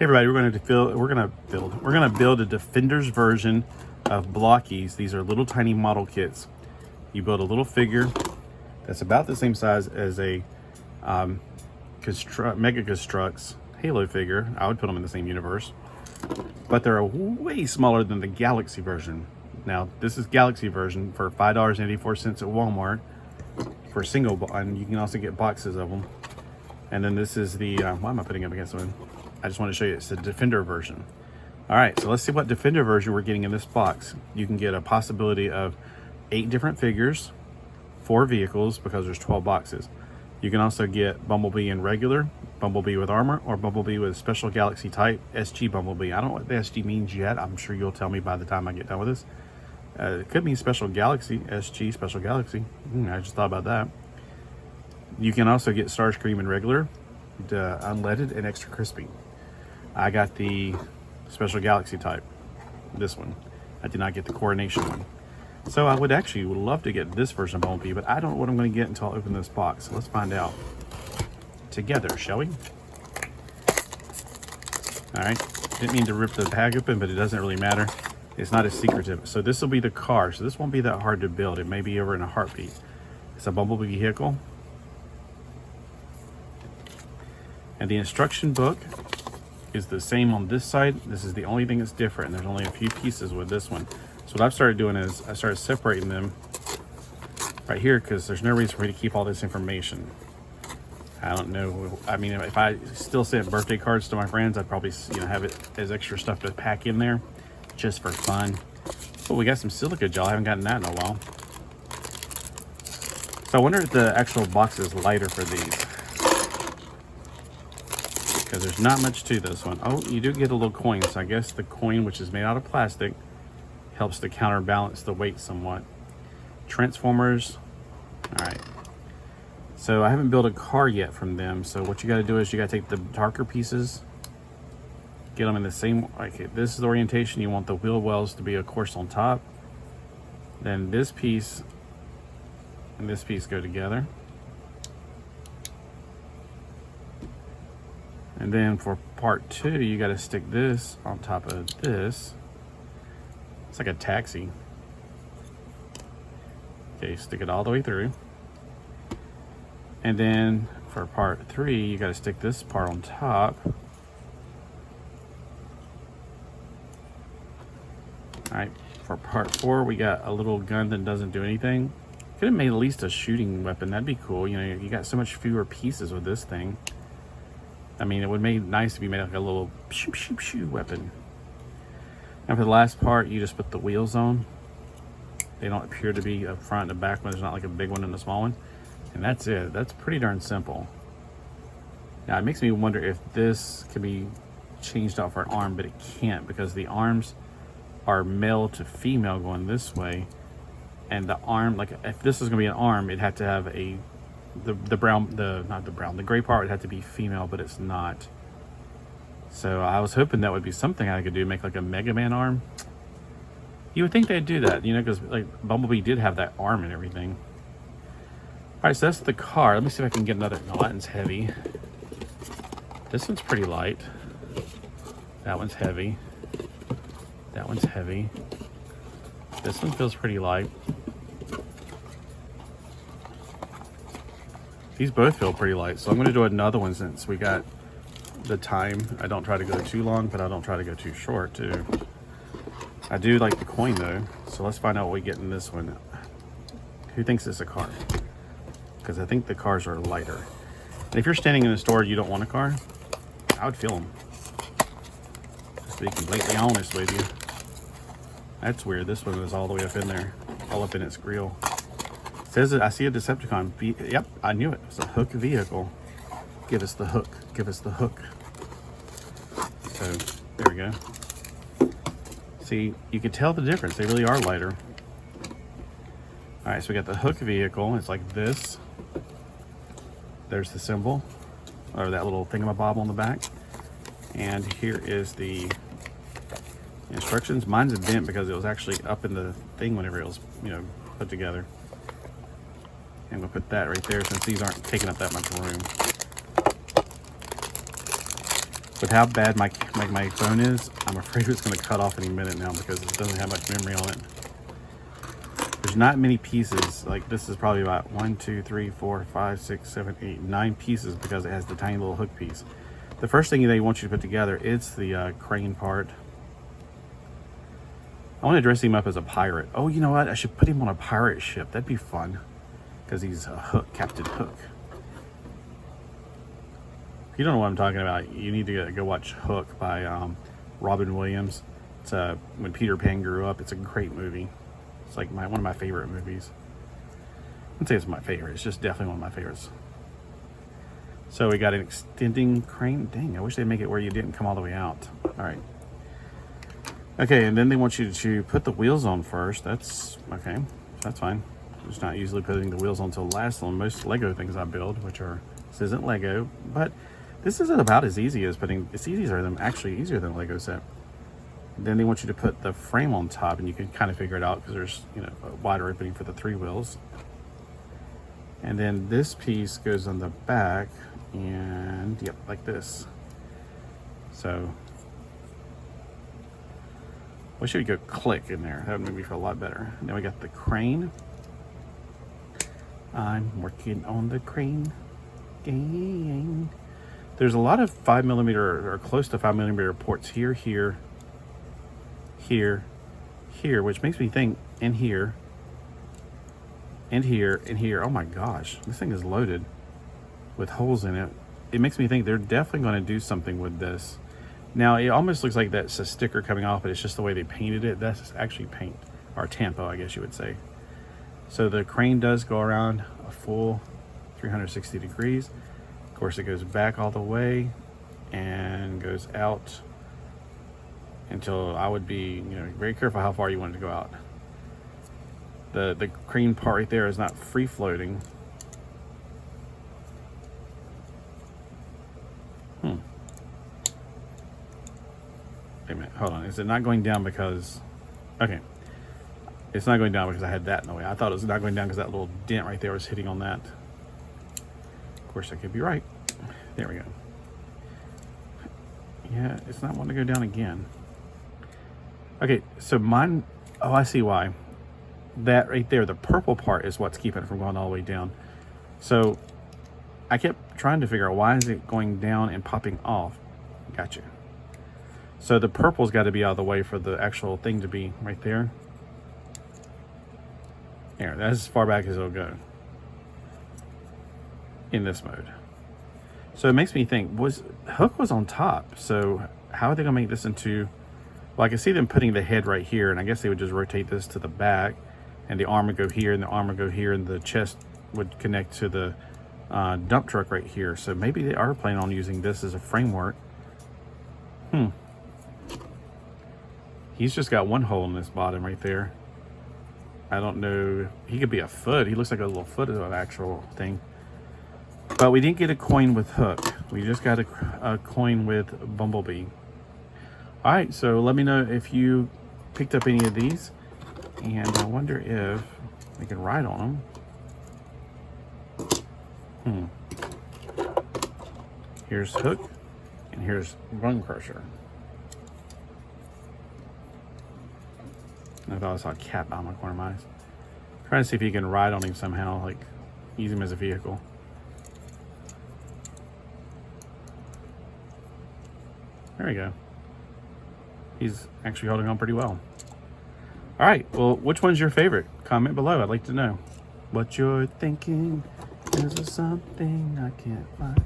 Hey everybody, we're gonna build a Defender's version of Blokees. These are little tiny model kits. You build a little figure that's about the same size as a Mega Constructs Halo figure. I would put them in the same universe, but they're way smaller than the Galaxy version. Now this is Galaxy version for $5.84 at Walmart for a single, and you can also get boxes of them. And then this is the why am I putting up against one? I just want to show you it's the Defender version. All right, so let's see what Defender version we're getting in this box. You can get a possibility of 8 different figures, 4 vehicles, because there's 12 boxes. You can also get Bumblebee in regular, Bumblebee with armor, or Bumblebee with special Galaxy type, SG Bumblebee. I don't know what the SG means yet. I'm sure you'll tell me by the time I get done with this. It could mean special Galaxy, SG special Galaxy. I just thought about that. You can also get Starscream in regular, the unleaded, and extra crispy. I got the special Galaxy type, this one. I did not get the Coronation one. So I would love to get this version of Bumblebee, but I don't know what I'm going to get until I open this box. So let's find out together, shall we? All right, didn't mean to rip the bag open, but it doesn't really matter. It's not as secretive. So this will be the car. So this won't be that hard to build. It may be over in a heartbeat. It's a Bumblebee vehicle. And the instruction book is the same on this side. This is the only thing that's different. There's only a few pieces with this one. So what I've started doing is I started separating them right here because there's no reason for me to keep all this information. I don't know. I mean, if I still sent birthday cards to my friends, I'd probably have it as extra stuff to pack in there just for fun. But we got some silica gel. I haven't gotten that in a while. So I wonder if the actual box is lighter for these, because there's not much to this one. Oh, you do get a little coin. So I guess the coin, which is made out of plastic, helps to counterbalance the weight somewhat. Transformers. All right. So I haven't built a car yet from them. So what you got to do is you got to take the darker pieces, get them in the same. Okay, this is the orientation. You want the wheel wells to be, of course, on top. Then this piece and this piece go together. And then for part 2, you got to stick this on top of this. It's like a taxi. Okay, stick it all the way through. And then for part 3, you got to stick this part on top. All right, for part 4, we got a little gun that doesn't do anything. Could have made at least a shooting weapon. That'd be cool. You got so much fewer pieces with this thing. I mean, it would be nice to be made like a little shoo shoo shoo weapon. And for the last part, you just put the wheels on. They don't appear to be a front and a back one. There's not like a big one and a small one. And that's it. That's pretty darn simple. Now, it makes me wonder if this can be changed out for an arm, but it can't, because the arms are male to female going this way. And the arm, like if this is going to be an arm, it had to have the gray part would have to be female, but it's not. So I was hoping that would be something I could do, make like a Mega Man arm. You would think they'd do that, because like Bumblebee did have that arm and everything. All right, so that's the car. Let me see if I can get another. No, that one's heavy. This one's pretty light. That one's heavy. That one's heavy. This one feels pretty light. These both feel pretty light, so I'm going to do another one since we got the time. I don't try to go too long, but I don't try to go too short too. I do like the coin though, so let's find out what we get in this one. Who thinks it's a car? Because I think the cars are lighter. And if you're standing in a store and you don't want a car, I would fill them. Just to be completely honest with you. That's weird. This one is all the way up in there, all up in its grill. It says that I see a Decepticon. Yep, I knew it. It's a hook vehicle. Give us the hook. Give us the hook. So there we go. See, you can tell the difference. They really are lighter. All right, so we got the hook vehicle. It's like this. There's the symbol, or that little thingamabob on the back. And here is the instructions. Mine's a dent because it was actually up in the thing whenever it was, put together. And we'll put that right there since these aren't taking up that much room. With how bad my phone is, I'm afraid it's going to cut off any minute now because it doesn't have much memory on it. There's not many pieces. Like this is probably about 1, 2, 3, 4, 5, 6, 7, 8, 9 pieces because it has the tiny little hook piece. The first thing they want you to put together is the crane part. I want to dress him up as a pirate. Oh, you know what? I should put him on a pirate ship. That'd be fun because he's a Hook, Captain Hook. If you don't know what I'm talking about, you need to go watch Hook by Robin Williams. It's when Peter Pan grew up. It's a great movie. It's like one of my favorite movies. I wouldn't say it's my favorite. It's just definitely one of my favorites. So we got an extending crane. Dang, I wish they'd make it where you didn't come all the way out. All right. Okay, and then they want you to put the wheels on first. That's okay. That's fine. I'm just not usually putting the wheels on until last on most Lego things I build, which are, this isn't Lego, but this isn't about as easy as putting, it's easier than, actually easier than a Lego set. Then they want you to put the frame on top, and you can kind of figure it out because there's, you know, a wider opening for the 3 wheels. And then this piece goes on the back, and yep, like this. So, wish we could click in there. That would make me feel a lot better. And then we got the crane. I'm working on the crane gang. There's a lot of 5mm or close to 5mm ports here, here, here, here, which makes me think in here, and here, and here. Oh my gosh, this thing is loaded with holes in it. It makes me think they're definitely going to do something with this. Now, it almost looks like that's a sticker coming off, but it's just the way they painted it. That's actually paint, or tampo, I guess you would say. So the crane does go around a full 360 degrees. Of course, it goes back all the way and goes out until I would be, you know, very careful how far you want it to go out. The crane part right there is not free floating. Wait a minute, hold on. Is it not going down because, okay. It's not going down because I had that in the way. I thought it was not going down because that little dent right there was hitting on that. Of course, I could be right. There we go. Yeah, it's not wanting to go down again. Okay, so mine, oh, I see why. That right there, the purple part is what's keeping it from going all the way down. So I kept trying to figure out why is it going down and popping off. Gotcha. So the purple's got to be out of the way for the actual thing to be right there. There, that's as far back as it'll go in this mode. So it makes me think, Hook was on top, so how are they gonna make this into, well, I can see them putting the head right here, and I guess they would just rotate this to the back, and the arm would go here, and the arm would go here, and the chest would connect to the dump truck right here. So maybe they are planning on using this as a framework. He's just got one hole in this bottom right there. I don't know, he could be a foot. He looks like a little foot of an actual thing. But we didn't get a coin with Hook. We just got a coin with Bumblebee. All right, so let me know if you picked up any of these. And I wonder if we can ride on them. Here's Hook, and here's Bone Crusher. I thought I saw a cat behind my corner of my eyes. Trying to see if you can ride on him somehow, like use him as a vehicle. There we go. He's actually holding on pretty well. All right, well, which one's your favorite? Comment below, I'd like to know. What you're thinking, is there something I can't find?